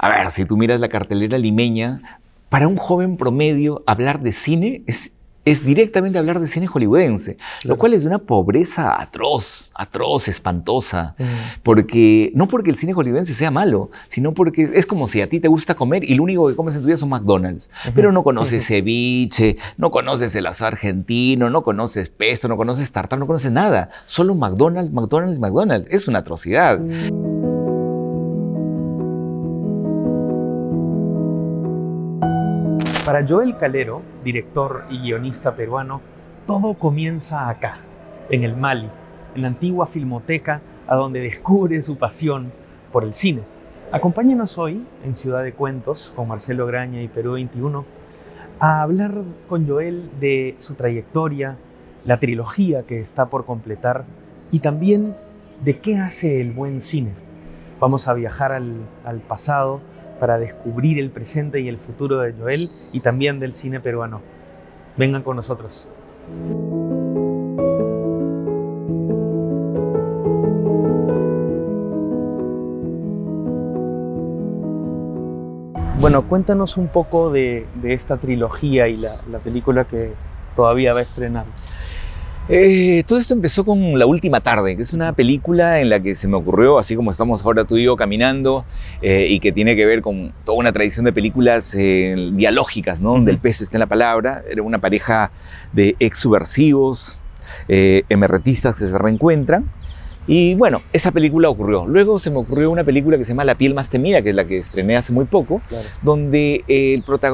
A ver, si tú miras la cartelera limeña, para un joven promedio hablar de cine es directamente hablar de cine hollywoodense, lo cual es de una pobreza atroz, espantosa, porque no porque el cine hollywoodense sea malo, sino porque es como si a ti te gusta comer y lo único que comes en tu vida son McDonald's, pero no conoces ceviche, no conoces el asado argentino, no conoces pesto, no conoces tartar, no conoces nada, solo McDonald's, McDonald's, McDonald's, es una atrocidad. Para Joel Calero, director y guionista peruano, todo comienza acá, en el Mali, en la antigua filmoteca, a donde descubre su pasión por el cine. Acompáñenos hoy en Ciudad de Cuentos, con Marcelo Graña y Perú 21, a hablar con Joel de su trayectoria, la trilogía que está por completar y también de qué hace el buen cine. Vamos a viajar al pasado para descubrir el presente y el futuro de Joel y también del cine peruano. Vengan con nosotros. Bueno, cuéntanos un poco de esta trilogía y la película que todavía va a estrenar. Todo esto empezó con La Última Tarde, que es una película en la que se me ocurrió, así como estamos ahora tú y yo caminando, y que tiene que ver con toda una tradición de películas dialógicas, ¿no? Donde el peso está en la palabra. Era una pareja de ex subversivos, emerretistas que se reencuentran. Y bueno, esa película ocurrió. Luego se me ocurrió una película que se llama La piel más temida, que es la que estrené hace muy poco, donde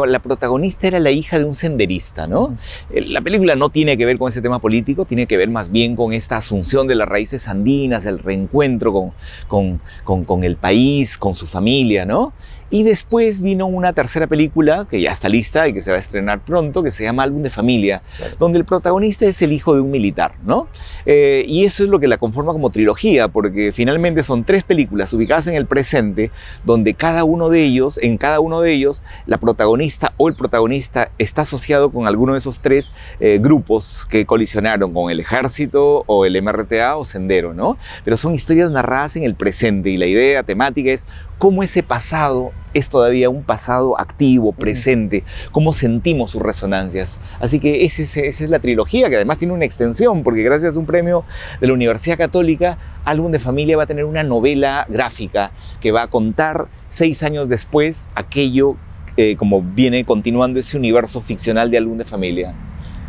la protagonista era la hija de un senderista, ¿no? La película no tiene que ver con ese tema político, tiene que ver más bien con esta asunción de las raíces andinas, el reencuentro con el país, con su familia, ¿no? Y después vino una tercera película que ya está lista y que se va a estrenar pronto, que se llama Álbum de Familia, donde el protagonista es el hijo de un militar, ¿no? Y eso es lo que la conforma como trilogía, porque finalmente son 3 películas ubicadas en el presente, donde en cada uno de ellos, la protagonista o el protagonista está asociado con alguno de esos 3 grupos que colisionaron con el ejército o el MRTA o Sendero, ¿no? Pero son historias narradas en el presente y la idea temática es cómo ese pasado es todavía un pasado activo, presente, cómo sentimos sus resonancias. Así que esa es la trilogía, que además tiene una extensión, porque gracias a un premio de la Universidad Católica, Álbum de Familia va a tener una novela gráfica que va a contar 6 años después aquello, como viene continuando ese universo ficcional de Álbum de Familia.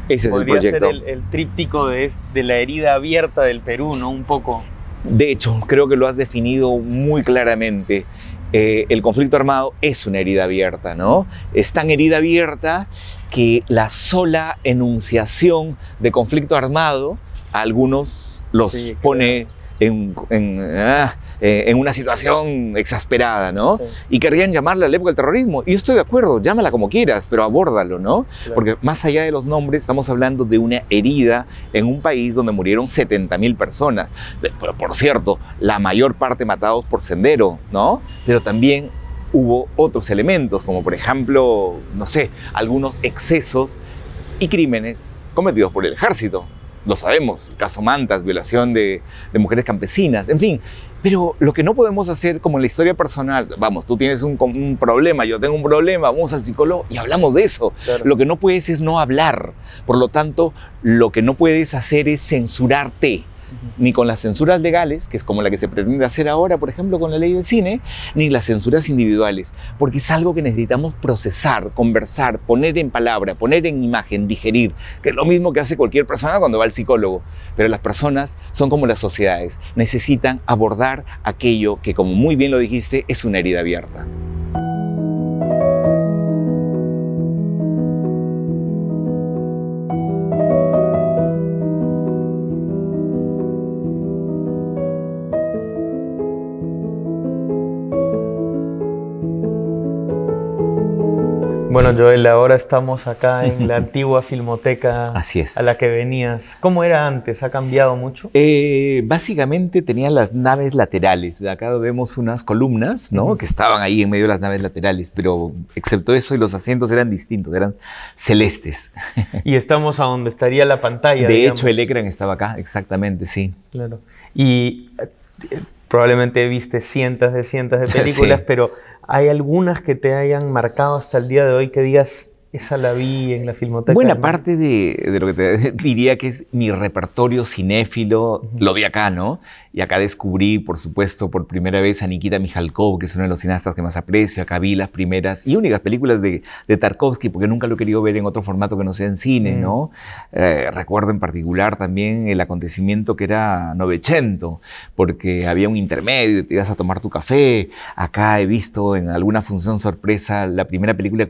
Ese es el proyecto. Podría ser el tríptico de la herida abierta del Perú, ¿no? Un poco. De hecho, creo que lo has definido muy claramente. El conflicto armado es una herida abierta, ¿no? Es tan herida abierta que la sola enunciación de conflicto armado a algunos los pone en una situación exasperada, ¿no? Sí. Y querrían llamarla a la época del terrorismo. Y yo estoy de acuerdo, llámala como quieras, pero abórdalo, ¿no? Claro. Porque más allá de los nombres, estamos hablando de una herida en un país donde murieron 70.000 personas. Pero, por cierto, la mayor parte matados por Sendero, ¿no? Pero también hubo otros elementos, como por ejemplo, no sé, algunos excesos y crímenes cometidos por el ejército. Lo sabemos, el caso Mantas, violación de mujeres campesinas, en fin. Pero lo que no podemos hacer, como en la historia personal, vamos, tú tienes un problema, yo tengo un problema, vamos al psicólogo y hablamos de eso. Claro. Lo que no puedes es no hablar. Por lo tanto, lo que no puedes hacer es censurarte. Ni con las censuras legales, que es como la que se pretende hacer ahora, por ejemplo, con la ley del cine, ni las censuras individuales, porque es algo que necesitamos procesar, conversar, poner en palabra, poner en imagen, digerir, que es lo mismo que hace cualquier persona cuando va al psicólogo. Pero las personas son como las sociedades, necesitan abordar aquello que, como muy bien lo dijiste, es una herida abierta. Bueno, Joel, ahora estamos acá en la antigua filmoteca. Así es. A la que venías. ¿Cómo era antes? ¿Ha cambiado mucho? Básicamente tenía las naves laterales. De acá vemos unas columnas, ¿no? Que estaban ahí en medio de las naves laterales, pero excepto eso y los asientos eran distintos, eran celestes. Y estamos a donde estaría la pantalla. De hecho, el ecran estaba acá, exactamente, sí. Claro. Y probablemente viste cientos de películas, sí. Pero ¿Hay algunas que te hayan marcado hasta el día de hoy que digas, esa la vi en la Filmoteca? Buena parte de lo que te diría que es mi repertorio cinéfilo, lo vi acá, ¿no? Y acá descubrí, por supuesto, por primera vez a Nikita Mikhalkov, que es uno de los cineastas que más aprecio. Acá vi las primeras y únicas películas de Tarkovsky, porque nunca lo he querido ver en otro formato que no sea en cine, ¿no? Recuerdo en particular también el acontecimiento que era Novecento, porque había un intermedio, te ibas a tomar tu café. Acá he visto en alguna función sorpresa la primera película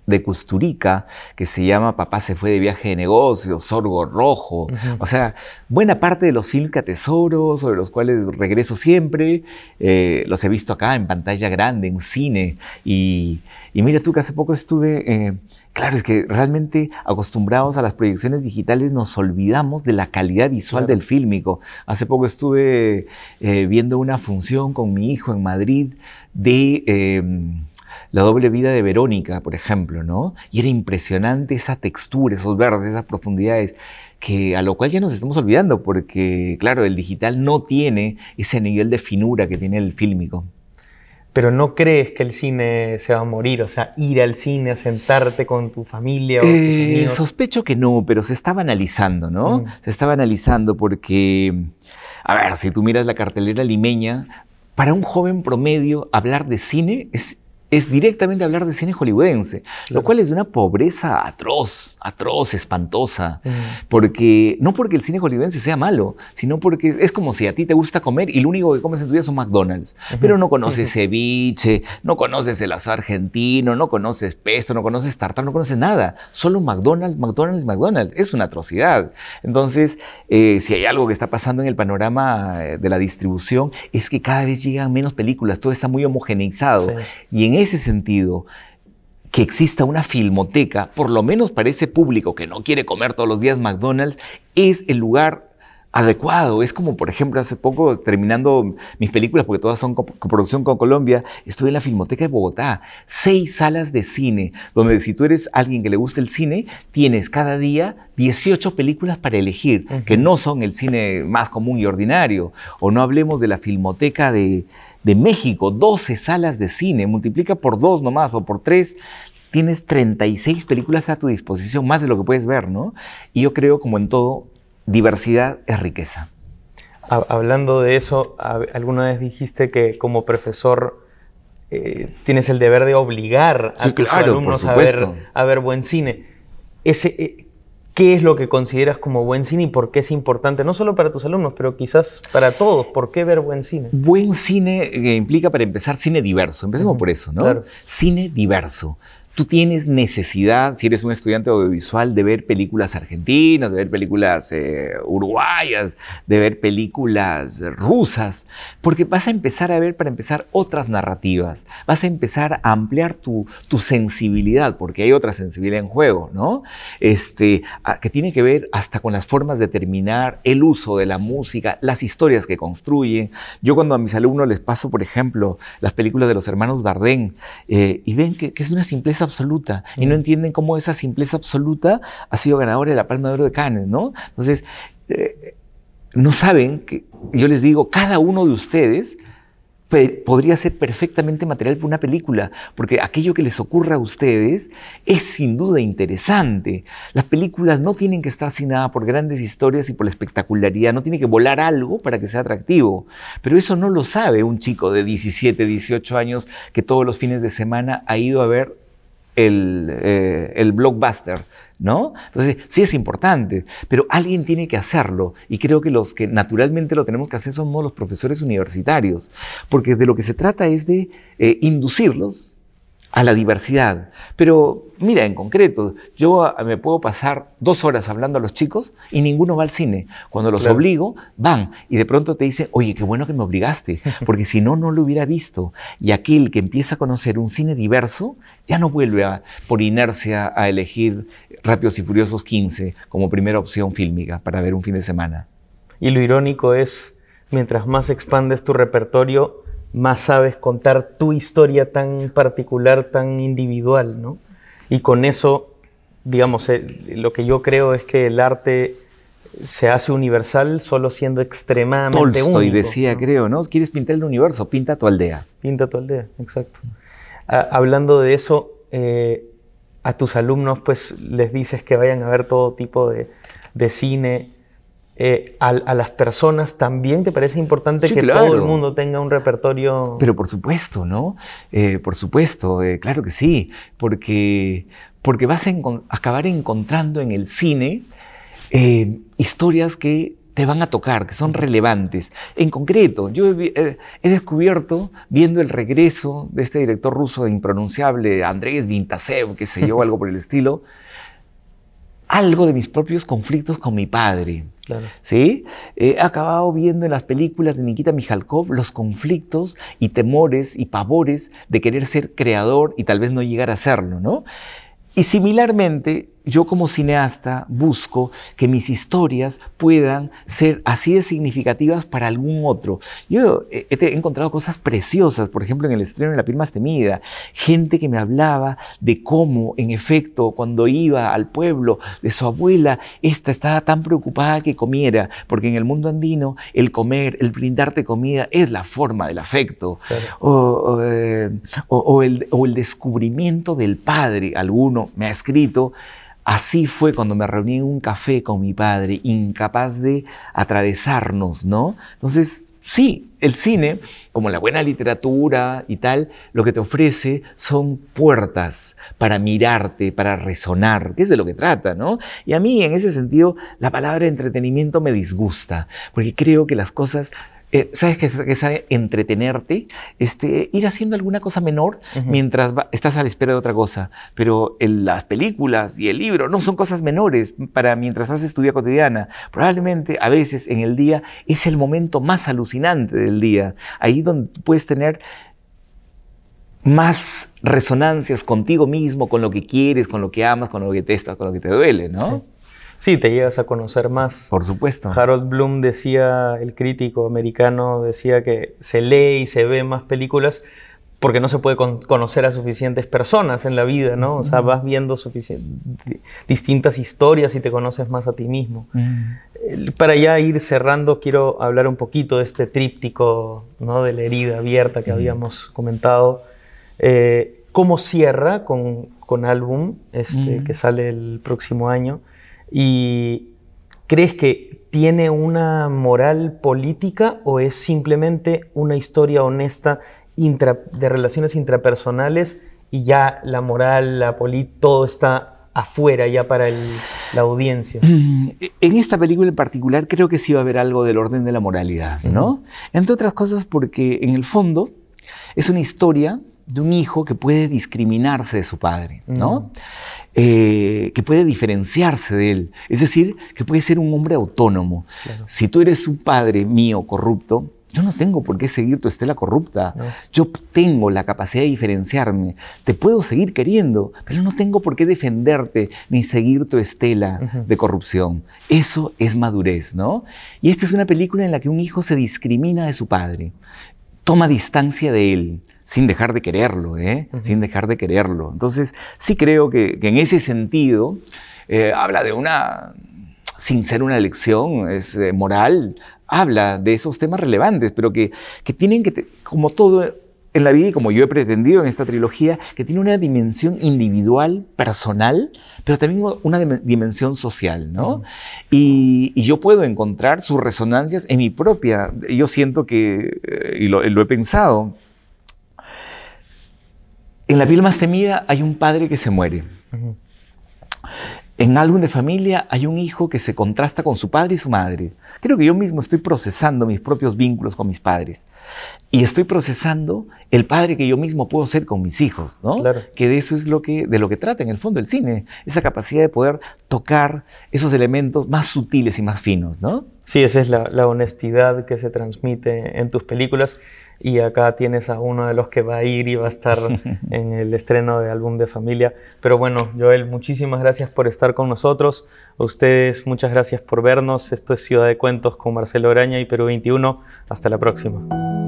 de Kusturica, que se llama Papá se fue de viaje de negocios, Sorgo Rojo. O sea, buena parte de los films que atesoro, sobre los cuales regreso siempre, los he visto acá en pantalla grande, en cine. Y mira tú que hace poco estuve... claro, es que realmente acostumbrados a las proyecciones digitales nos olvidamos de la calidad visual del fílmico. Hace poco estuve viendo una función con mi hijo en Madrid de... La doble vida de Verónica, por ejemplo, ¿no? Y era impresionante esa textura, esos verdes, esas profundidades, que a lo cual ya nos estamos olvidando, porque, claro, el digital no tiene ese nivel de finura que tiene el fílmico. Pero ¿no crees que el cine se va a morir? O sea, ir al cine, a sentarte con tu familia o tus amigos. Sospecho que no, pero se estaba analizando, ¿no? Se estaba analizando porque, a ver, si tú miras la cartelera limeña, para un joven promedio hablar de cine es directamente hablar de cine hollywoodense, lo cual es de una pobreza atroz, espantosa, porque no porque el cine hollywoodense sea malo, sino porque es como si a ti te gusta comer y lo único que comes en tu vida son McDonald's, pero no conoces ceviche, no conoces el asado argentino, no conoces pesto, no conoces tartar, no conoces nada, solo McDonald's, es una atrocidad. Entonces, si hay algo que está pasando en el panorama de la distribución, es que cada vez llegan menos películas, todo está muy homogeneizado, y en ese sentido, que exista una filmoteca, por lo menos para ese público que no quiere comer todos los días McDonald's, es el lugar adecuado. Es como, por ejemplo, hace poco, terminando mis películas, porque todas son coproducción con Colombia, estuve en la Filmoteca de Bogotá, 6 salas de cine, donde si tú eres alguien que le gusta el cine, tienes cada día 18 películas para elegir, que no son el cine más común y ordinario. O no hablemos de la Filmoteca de México, 12 salas de cine, multiplica por 2 nomás o por 3, tienes 36 películas a tu disposición, más de lo que puedes ver, ¿no? Y yo creo, como en todo, diversidad es riqueza. Hablando de eso, alguna vez dijiste que como profesor tienes el deber de obligar a tus alumnos a ver buen cine. ¿Qué es lo que consideras como buen cine y por qué es importante? No solo para tus alumnos, pero quizás para todos. ¿Por qué ver buen cine? Buen cine implica, para empezar, cine diverso. Empecemos por eso, ¿no? Claro. Cine diverso. Tú tienes necesidad, si eres un estudiante audiovisual, de ver películas argentinas, de ver películas uruguayas, de ver películas rusas, porque vas a empezar a ver, para empezar, otras narrativas. Vas a empezar a ampliar tu sensibilidad, porque hay otra sensibilidad en juego, ¿no? Que tiene que ver hasta con las formas de terminar, el uso de la música, las historias que construyen. Yo cuando a mis alumnos les paso, por ejemplo, las películas de los hermanos Dardenne, y ven que es una simpleza absoluta, y no entienden cómo esa simpleza absoluta ha sido ganadora de la Palma de Oro de Cannes, ¿no? Entonces, no saben que, yo les digo, cada uno de ustedes podría ser perfectamente material para una película, porque aquello que les ocurra a ustedes es sin duda interesante. Las películas no tienen que estar sin nada por grandes historias y por la espectacularidad, no tiene que volar algo para que sea atractivo, pero eso no lo sabe un chico de 17, 18 años que todos los fines de semana ha ido a ver el blockbuster, ¿no? Entonces, sí es importante, pero alguien tiene que hacerlo, y creo que los que naturalmente lo tenemos que hacer somos los profesores universitarios, porque de lo que se trata es de inducirlos a la diversidad. Pero mira, en concreto, yo me puedo pasar 2 horas hablando a los chicos y ninguno va al cine. Cuando los obligo, van, y de pronto te dicen, oye, qué bueno que me obligaste, porque si no, no lo hubiera visto. Y aquel que empieza a conocer un cine diverso, ya no vuelve por inercia a elegir Rápidos y Furiosos 15 como primera opción fílmica para ver un fin de semana. Y lo irónico es, mientras más expandes tu repertorio, más sabes contar tu historia tan particular, tan individual, ¿no? Y con eso, digamos, lo que yo creo es que el arte se hace universal solo siendo extremadamente Tolstoy único, decía, ¿no? creo, ¿no? ¿Quieres pintar el universo? Pinta tu aldea. Pinta tu aldea, exacto. Hablando de eso, a tus alumnos pues les dices que vayan a ver todo tipo de cine. A las personas también te parece importante Sí, que claro. todo el mundo tenga un repertorio. Pero por supuesto, ¿no? Por supuesto, claro que sí, porque vas a acabar encontrando en el cine historias que te van a tocar, que son relevantes. En concreto, yo he descubierto, viendo el regreso de este director ruso impronunciable, Andrés Vintasev, qué sé yo, algo por el estilo, algo de mis propios conflictos con mi padre. Claro. ¿Sí? He acabado viendo en las películas de Nikita Mikhalkov los conflictos y temores y pavores de querer ser creador y tal vez no llegar a serlo, ¿no? Y similarmente, yo como cineasta busco que mis historias puedan ser así de significativas para algún otro. Yo he encontrado cosas preciosas, por ejemplo, en el estreno de La piel más temida, gente que me hablaba de cómo, en efecto, cuando iba al pueblo de su abuela, esta estaba tan preocupada que comiera, porque en el mundo andino el comer, el brindarte comida es la forma del afecto. Claro. O el descubrimiento del padre. Alguno me ha escrito: así fue cuando me reuní en un café con mi padre, incapaz de atravesarnos, ¿no? Entonces, sí, el cine, como la buena literatura y tal, lo que te ofrece son puertas para mirarte, para resonar, que es de lo que trata, ¿no? Y a mí, en ese sentido, la palabra entretenimiento me disgusta, porque creo que las cosas... ¿Sabes qué es entretenerte? Ir haciendo alguna cosa menor mientras estás a la espera de otra cosa. Pero las películas y el libro no son cosas menores para mientras haces tu vida cotidiana. Probablemente a veces en el día es el momento más alucinante del día. Ahí donde puedes tener más resonancias contigo mismo, con lo que quieres, con lo que amas, con lo que detestas, con lo que te duele, ¿no? Sí. Sí, te llegas a conocer más. Por supuesto. Harold Bloom decía, el crítico americano, decía que se lee y se ve más películas porque no se puede conocer a suficientes personas en la vida, ¿no? O sea, vas viendo distintas historias y te conoces más a ti mismo. Para ya ir cerrando, quiero hablar un poquito de este tríptico, ¿no? De la herida abierta que habíamos comentado. ¿Cómo cierra con álbum que sale el próximo año? ¿Y crees que tiene una moral política o es simplemente una historia honesta de relaciones intrapersonales y ya la moral, todo está afuera ya para la audiencia? En esta película en particular creo que sí va a haber algo del orden de la moralidad, ¿no? Entre otras cosas porque en el fondo es una historia de un hijo que puede discriminarse de su padre, ¿no? Que puede diferenciarse de él. Es decir, que puede ser un hombre autónomo. Claro. Si tú eres un padre mío corrupto, yo no tengo por qué seguir tu estela corrupta. No. Yo tengo la capacidad de diferenciarme. Te puedo seguir queriendo, pero no tengo por qué defenderte ni seguir tu estela de corrupción. Eso es madurez, ¿no? Y esta es una película en la que un hijo se discrimina de su padre. Toma distancia de él, sin dejar de quererlo, sin dejar de quererlo. Entonces, sí creo que en ese sentido, habla de sin ser una elección, es moral, habla de esos temas relevantes, pero que tienen como todo en la vida y como yo he pretendido en esta trilogía, que tiene una dimensión individual, personal, pero también una dimensión social, ¿no? Y yo puedo encontrar sus resonancias en mi propia. Yo siento que, y lo he pensado, en La piel más temida hay un padre que se muere. En Álbum de familia hay un hijo que se contrasta con su padre y su madre. Creo que yo mismo estoy procesando mis propios vínculos con mis padres. Y estoy procesando el padre que yo mismo puedo ser con mis hijos, ¿no? Claro. Que de eso es de lo que trata en el fondo el cine. Esa capacidad de poder tocar esos elementos más sutiles y más finos, ¿no? Sí, esa es la honestidad que se transmite en tus películas. Y acá tienes a uno de los que va a ir y va a estar en el estreno de Álbum de familia. Pero bueno, Joel, muchísimas gracias por estar con nosotros. A ustedes, muchas gracias por vernos. Esto es Ciudad de Cuentos con Marcelo Oraña y Perú 21. Hasta la próxima.